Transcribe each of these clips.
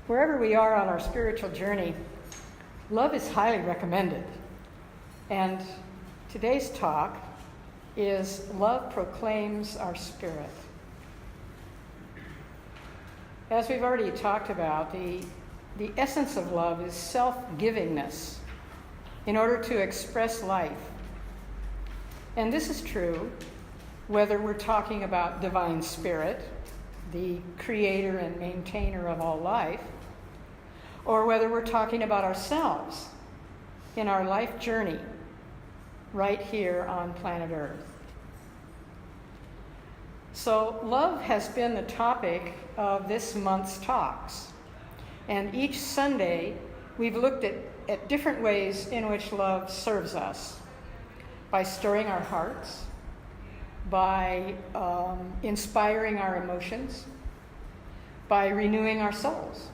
Wherever we are on our spiritual journey, love is highly recommended. And today's talk is Love Proclaims Our Spirit. As we've already talked about, the essence of love is self-givingness in order to express life. And this is true whether we're talking about divine spirit, the creator and maintainer of all life, or whether we're talking about ourselves in our life journey right here on planet Earth. So love has been the topic of this month's talks. And each Sunday, we've looked at different ways in which love serves us. By stirring our hearts, by inspiring our emotions, by renewing our souls.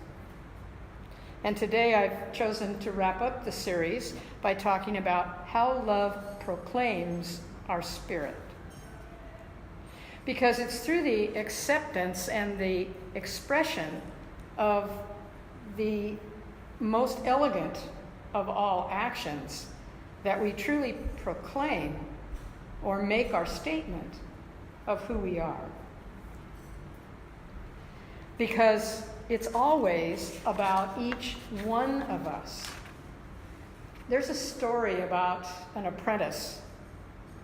And today I've chosen to wrap up the series by talking about how love proclaims our spirit. Because it's through the acceptance and the expression of the most elegant of all actions that we truly proclaim or make our statement of who we are. Because it's always about each one of us. There's a story about an apprentice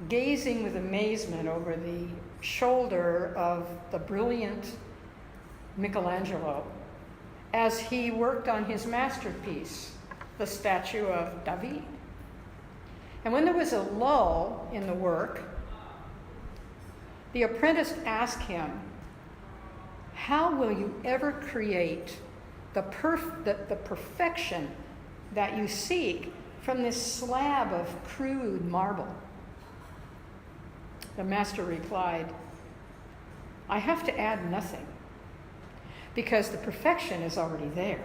gazing with amazement over the shoulder of the brilliant Michelangelo as he worked on his masterpiece, the statue of David. And when there was a lull in the work, the apprentice asked him, "How will you ever create the perfection that you seek from this slab of crude marble?" The master replied, "I have to add nothing, because the perfection is already there.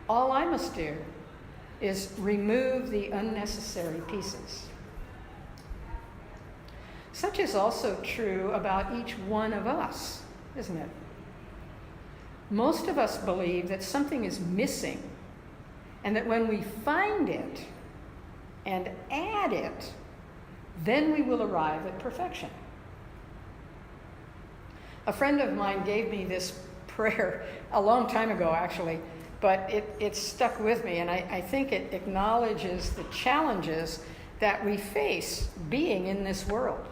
All I must do is remove the unnecessary pieces." Such is also true about each one of us, isn't it? Most of us believe that something is missing, and that when we find it and add it, then we will arrive at perfection. A friend of mine gave me this prayer a long time ago, actually, but it stuck with me, and I think it acknowledges the challenges that we face being in this world.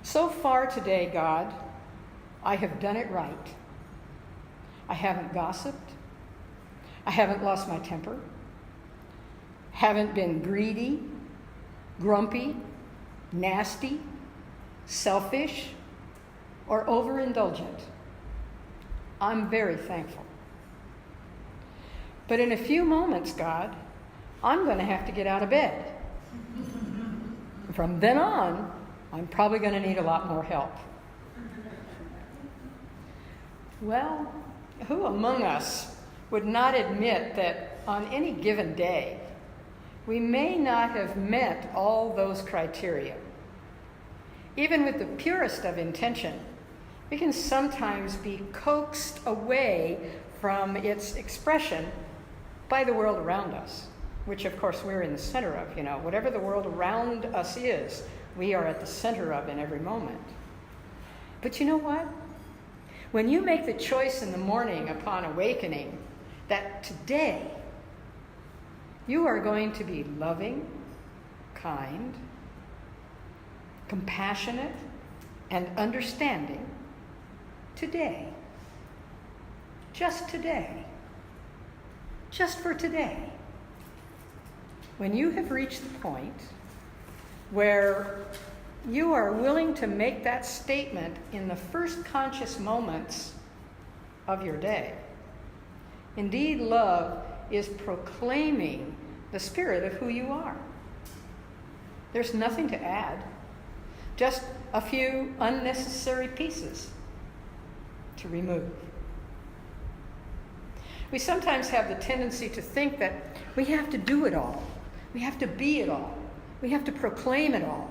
So far today, God, I have done it right. I haven't gossiped. I haven't lost my temper. Haven't been greedy, grumpy, nasty, selfish, or overindulgent. I'm very thankful. But in a few moments, God, I'm going to have to get out of bed. From then on, I'm probably going to need a lot more help. Well, who among us would not admit that on any given day, we may not have met all those criteria? Even with the purest of intention, we can sometimes be coaxed away from its expression by the world around us, which of course we're in the center of. Whatever the world around us is, we are at the center of in every moment. But you know what? When you make the choice in the morning upon awakening that today you are going to be loving, kind, compassionate, and understanding today, just for today, when you have reached the point where you are willing to make that statement in the first conscious moments of your day, indeed, love is proclaiming the spirit of who you are. There's nothing to add, just a few unnecessary pieces to remove. We sometimes have the tendency to think that we have to do it all. We have to be it all. We have to proclaim it all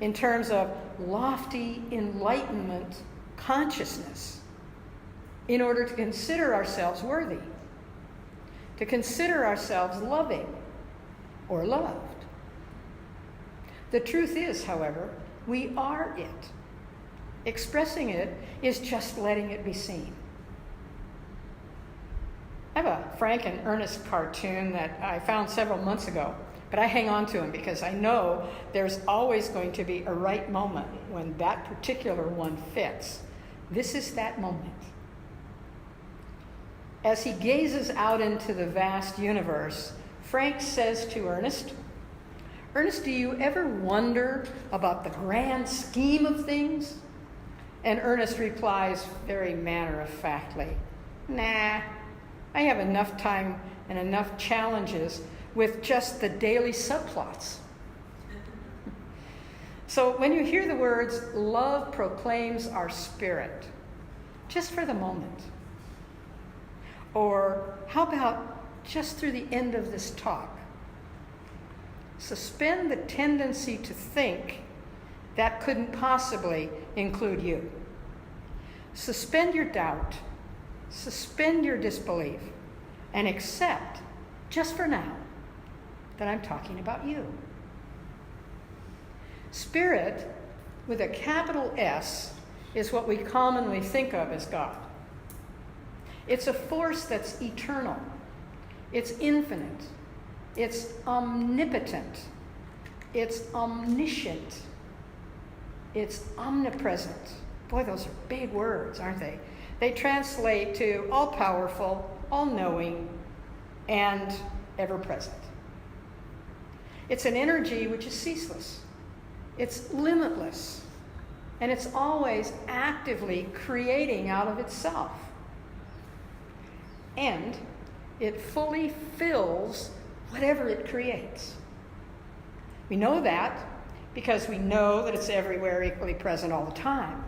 in terms of lofty enlightenment consciousness. in order to consider ourselves worthy, to consider ourselves loving or loved. The truth is, however, we are it. Expressing it is just letting it be seen. I have a Frank and Ernest cartoon that I found several months ago, but I hang on to them because I know there's always going to be a right moment when that particular one fits. This is that moment. As he gazes out into the vast universe, Frank says to Ernest, "Ernest, do you ever wonder about the grand scheme of things?" And Ernest replies very matter-of-factly, "Nah, I have enough time and enough challenges with just the daily subplots." So when you hear the words, "Love proclaims our spirit," just for the moment. Or how about just through the end of this talk? Suspend the tendency to think that couldn't possibly include you. Suspend your doubt, suspend your disbelief, and accept, just for now, that I'm talking about you. Spirit, with a capital S, is what we commonly think of as God. It's a force that's eternal. It's infinite. It's omnipotent. It's omniscient. It's omnipresent. Boy, those are big words, aren't they? They translate to all-powerful, all-knowing, and ever-present. It's an energy which is ceaseless. It's limitless. And it's always actively creating out of itself. And it fully fills whatever it creates. We know that because we know that it's everywhere, equally present all the time.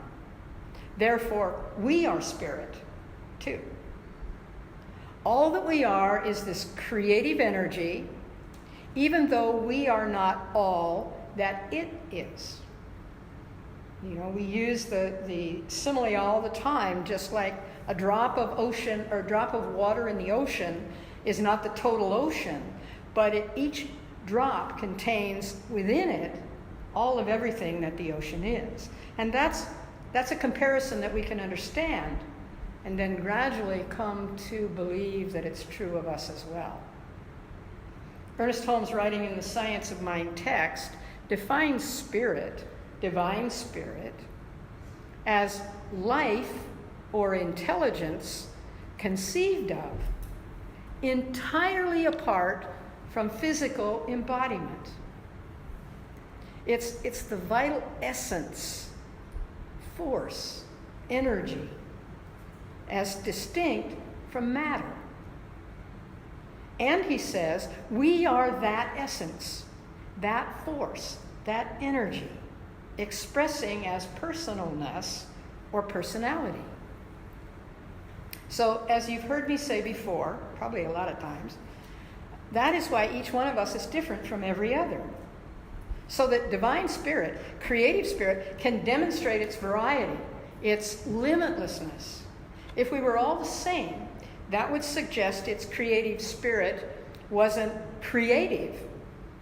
Therefore, we are spirit, too. All that we are is this creative energy, even though we are not all that it is. You know, we use the simile all the time, just like a drop of ocean or a drop of water in the ocean is not the total ocean, but each drop contains within it all of everything that the ocean is. And that's a comparison that we can understand and then gradually come to believe that it's true of us as well. Ernest Holmes, writing in the Science of Mind text, defines spirit, divine spirit, as life or intelligence conceived of entirely apart from physical embodiment. It's the vital essence, force, energy, as distinct from matter. And he says, we are that essence, that force, that energy, expressing as personalness or personality. So, as you've heard me say before, probably a lot of times, that is why each one of us is different from every other. So that divine spirit, creative spirit, can demonstrate its variety, its limitlessness. If we were all the same, that would suggest its creative spirit wasn't creative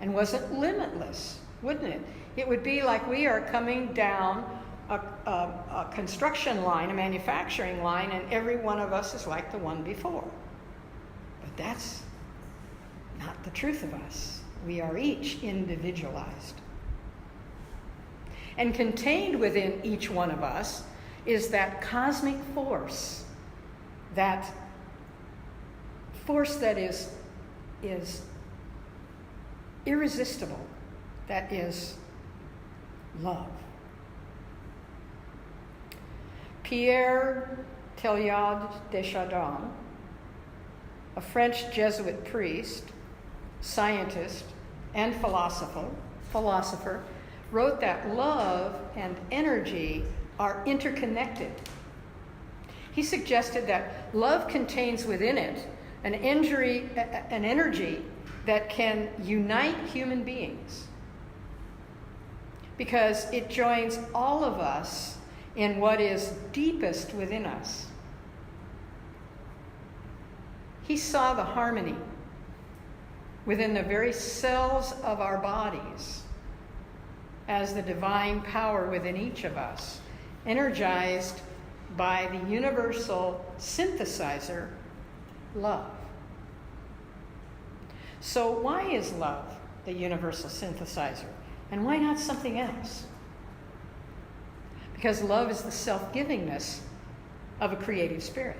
and wasn't limitless, wouldn't it? It would be like we are coming down a construction line, a manufacturing line, and every one of us is like the one before. But that's not the truth of us. We are each individualized. And contained within each one of us is that cosmic force, that force that is irresistible, that is love. Pierre Teilhard de Chardin, a French Jesuit priest, scientist, and philosopher, wrote that love and energy are interconnected. He suggested that love contains within it an energy that can unite human beings, because it joins all of us in what is deepest within us. He saw the harmony within the very cells of our bodies as the divine power within each of us, energized by the universal synthesizer, love. So why is love the universal synthesizer? And why not something else? Because love is the self-givingness of a creative spirit.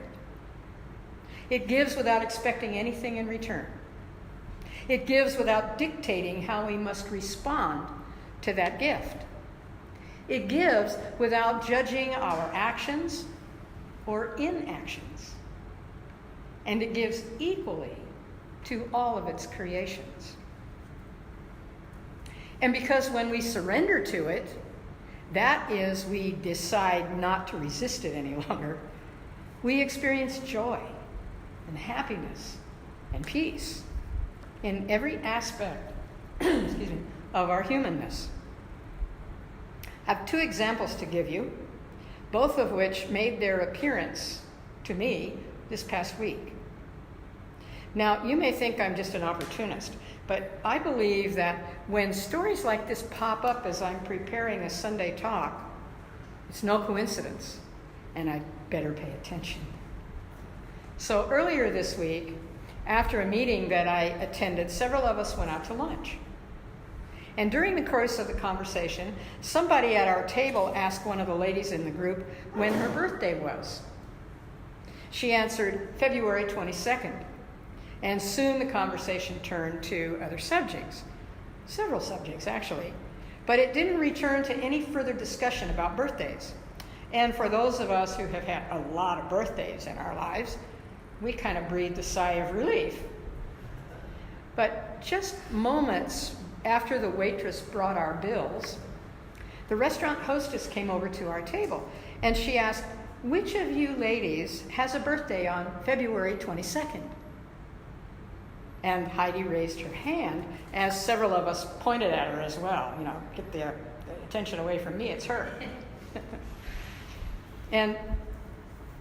It gives without expecting anything in return. It gives without dictating how we must respond to that gift. It gives without judging our actions or inactions. And it gives equally to all of its creations. And because when we surrender to it, that is, we decide not to resist it any longer, we experience joy and happiness and peace in every aspect of our humanness. I have two examples to give you, both of which made their appearance to me this past week. Now, you may think I'm just an opportunist, but I believe that when stories like this pop up as I'm preparing a Sunday talk, it's no coincidence, and I'd better pay attention. So earlier this week, after a meeting that I attended, several of us went out to lunch. And during the course of the conversation, somebody at our table asked one of the ladies in the group when her birthday was. She answered February 22nd. And soon the conversation turned to other subjects, several subjects actually. But it didn't return to any further discussion about birthdays. And for those of us who have had a lot of birthdays in our lives, we kind of breathed a sigh of relief. But just moments after the waitress brought our bills, the restaurant hostess came over to our table and she asked, "Which of you ladies has a birthday on February 22nd? And Heidi raised her hand as several of us pointed at her as well. You know, get the attention away from me, it's her.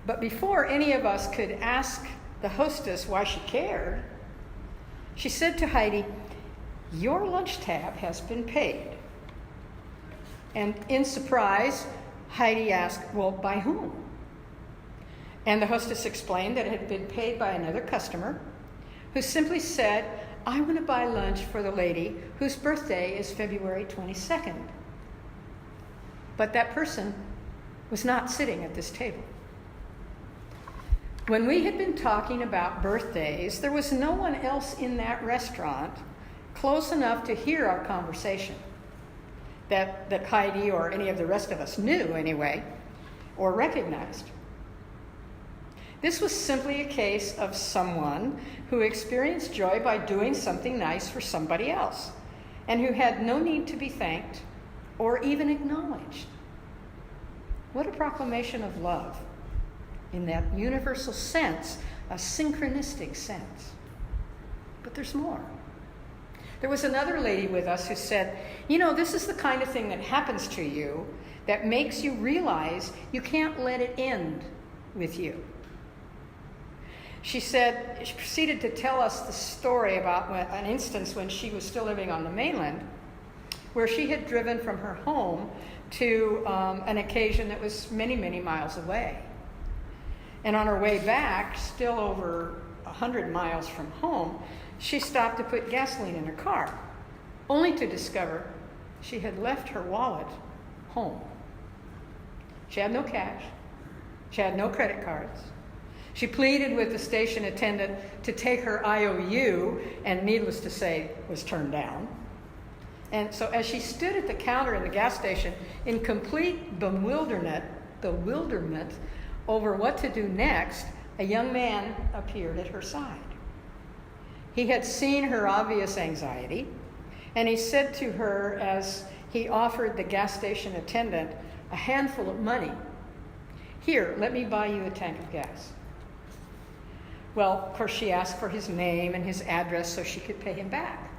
But before any of us could ask the hostess why she cared, she said to Heidi, "Your lunch tab has been paid." And in surprise, Heidi asked, "Well, by whom?" And the hostess explained that it had been paid by another customer who simply said, "I want to buy lunch for the lady whose birthday is February 22nd. But that person was not sitting at this table. When we had been talking about birthdays, there was no one else in that restaurant close enough to hear our conversation that Heidi or any of the rest of us knew anyway, or recognized. This was simply a case of someone who experienced joy by doing something nice for somebody else, and who had no need to be thanked or even acknowledged. What a proclamation of love in that universal sense, a synchronistic sense. But there's more. There was another lady with us who said, "You know, this is the kind of thing that happens to you that makes you realize you can't let it end with you." She proceeded to tell us the story about an instance when she was still living on the mainland, where she had driven from her home to an occasion that was many, many miles away. And on her way back, still over 100 miles from home, she stopped to put gasoline in her car, only to discover she had left her wallet home. She had no cash. She had no credit cards. She pleaded with the station attendant to take her IOU, and needless to say, was turned down. And so as she stood at the counter in the gas station in complete bewilderment over what to do next, a young man appeared at her side. He had seen her obvious anxiety, and he said to her as he offered the gas station attendant a handful of money, "Here, let me buy you a tank of gas." Well, of course, she asked for his name and his address so she could pay him back.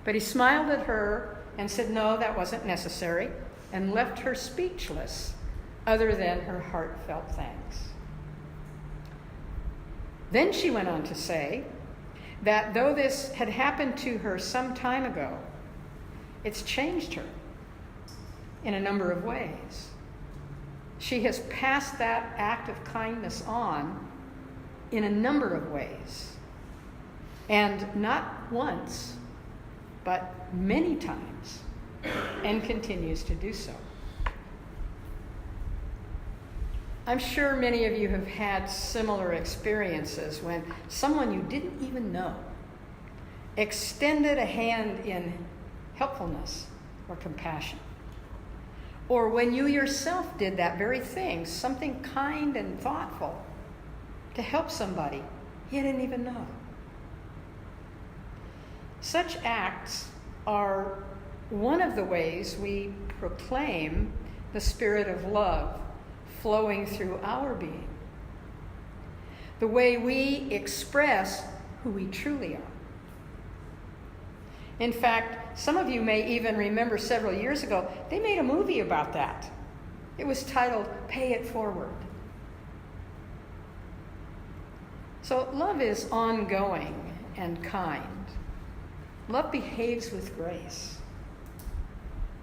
But he smiled at her and said no, that wasn't necessary, and left her speechless, other than her heartfelt thanks. Then she went on to say that though this had happened to her some time ago, it's changed her in a number of ways. She has passed that act of kindness on in a number of ways. And not once, but many times, and continues to do so. I'm sure many of you have had similar experiences when someone you didn't even know extended a hand in helpfulness or compassion. Or when you yourself did that very thing, something kind and thoughtful to help somebody you didn't even know. Such acts are one of the ways we proclaim the spirit of love flowing through our being, the way we express who we truly are. In fact, some of you may even remember several years ago, they made a movie about that. It was titled Pay It Forward. So love is ongoing and kind. Love behaves with grace.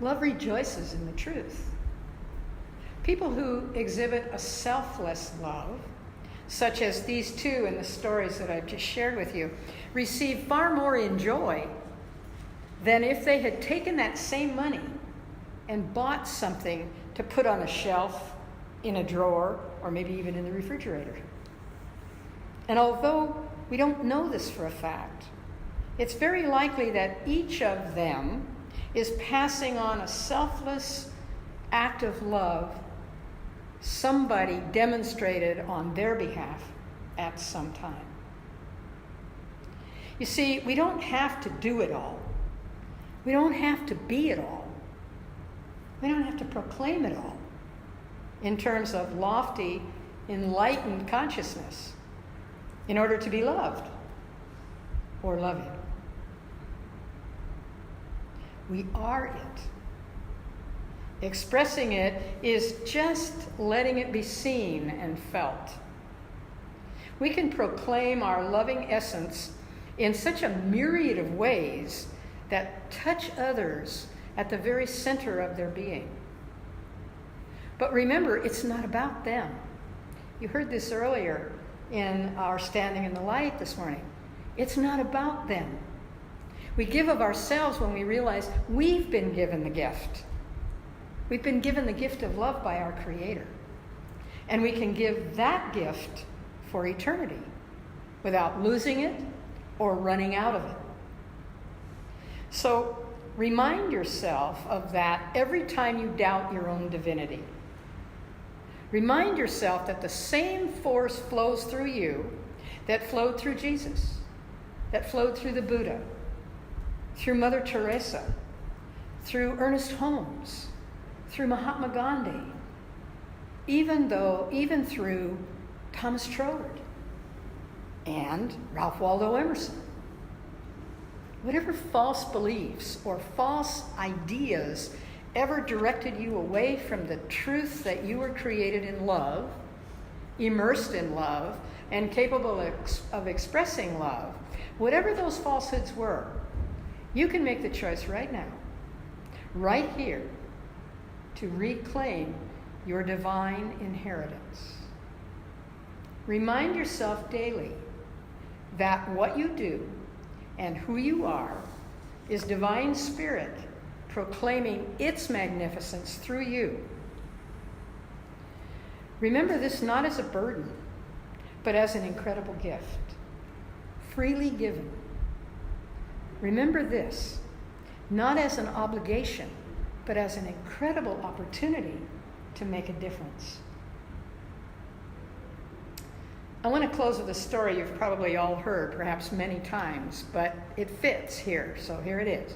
Love rejoices in the truth. People who exhibit a selfless love, such as these two in the stories that I've just shared with you, receive far more in joy than if they had taken that same money and bought something to put on a shelf, in a drawer, or maybe even in the refrigerator. And although we don't know this for a fact, it's very likely that each of them is passing on a selfless act of love somebody demonstrated on their behalf at some time. You see, we don't have to do it all. We don't have to be it all. We don't have to proclaim it all in terms of lofty, enlightened consciousness in order to be loved or loving. We are it. Expressing it is just letting it be seen and felt. We can proclaim our loving essence in such a myriad of ways that touch others at the very center of their being. But remember, it's not about them. You heard this earlier in our Standing in the Light this morning. It's not about them. We give of ourselves when we realize we've been given the gift. We've been given the gift of love by our Creator. And we can give that gift for eternity without losing it or running out of it. So remind yourself of that every time you doubt your own divinity. Remind yourself that the same force flows through you that flowed through Jesus, that flowed through the Buddha, through Mother Teresa, through Ernest Holmes, through Mahatma Gandhi, even through Thomas Troward and Ralph Waldo Emerson. Whatever false beliefs or false ideas ever directed you away from the truth that you were created in love, immersed in love, and capable of expressing love, whatever those falsehoods were, you can make the choice right now, right here, to reclaim your divine inheritance. Remind yourself daily that what you do and who you are is divine spirit proclaiming its magnificence through you. Remember this not as a burden, but as an incredible gift, freely given. Remember this, not as an obligation, but as an incredible opportunity to make a difference. I want to close with a story you've probably all heard, perhaps many times, but it fits here, so here it is.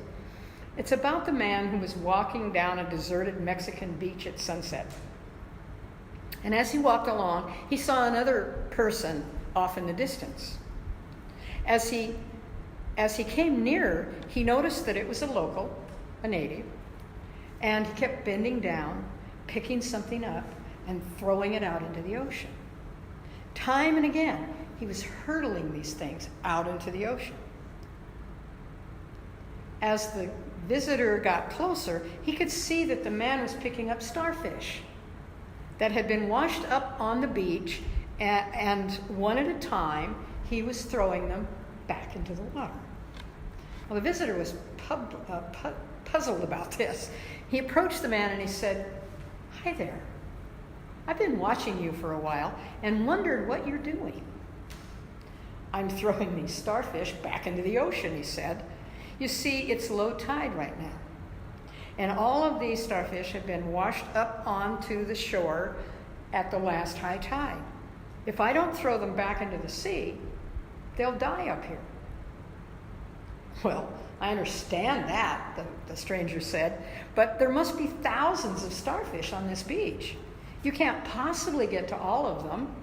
It's about the man who was walking down a deserted Mexican beach at sunset. And as he walked along, he saw another person off in the distance. As he came nearer, he noticed that it was a local, a native, and he kept bending down, picking something up, and throwing it out into the ocean. time and again, he was hurtling these things out into the ocean. As the visitor got closer, he could see that the man was picking up starfish that had been washed up on the beach, and one at a time, he was throwing them back into the water. Well, the visitor was puzzled about this. He approached the man and he said, "Hi there. I've been watching you for a while and wondered what you're doing." "I'm throwing these starfish back into the ocean," he said. "You see, it's low tide right now. And all of these starfish have been washed up onto the shore at the last high tide. If I don't throw them back into the sea, they'll die up here." "Well, I understand that," the stranger said, "but there must be thousands of starfish on this beach. You can't possibly get to all of them.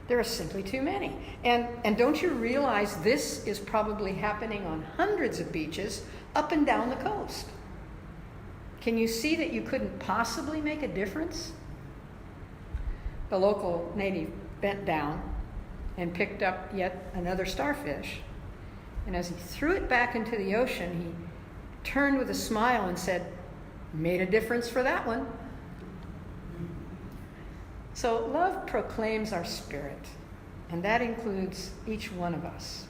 There are simply too many. And don't you realize this is probably happening on hundreds of beaches up and down the coast? Can you see that you couldn't possibly make a difference?" The local native bent down and picked up yet another starfish. And as he threw it back into the ocean, he turned with a smile and said, "Made a difference for that one." So love proclaims our spirit, and that includes each one of us.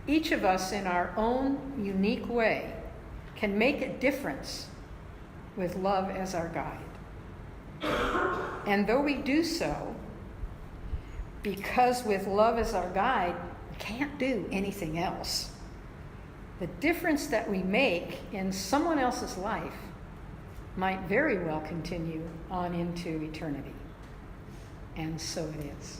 Each of us, in our own unique way, can make a difference with love as our guide. And though we do so, because with love as our guide, we can't do anything else, the difference that we make in someone else's life might very well continue on into eternity. And so it is.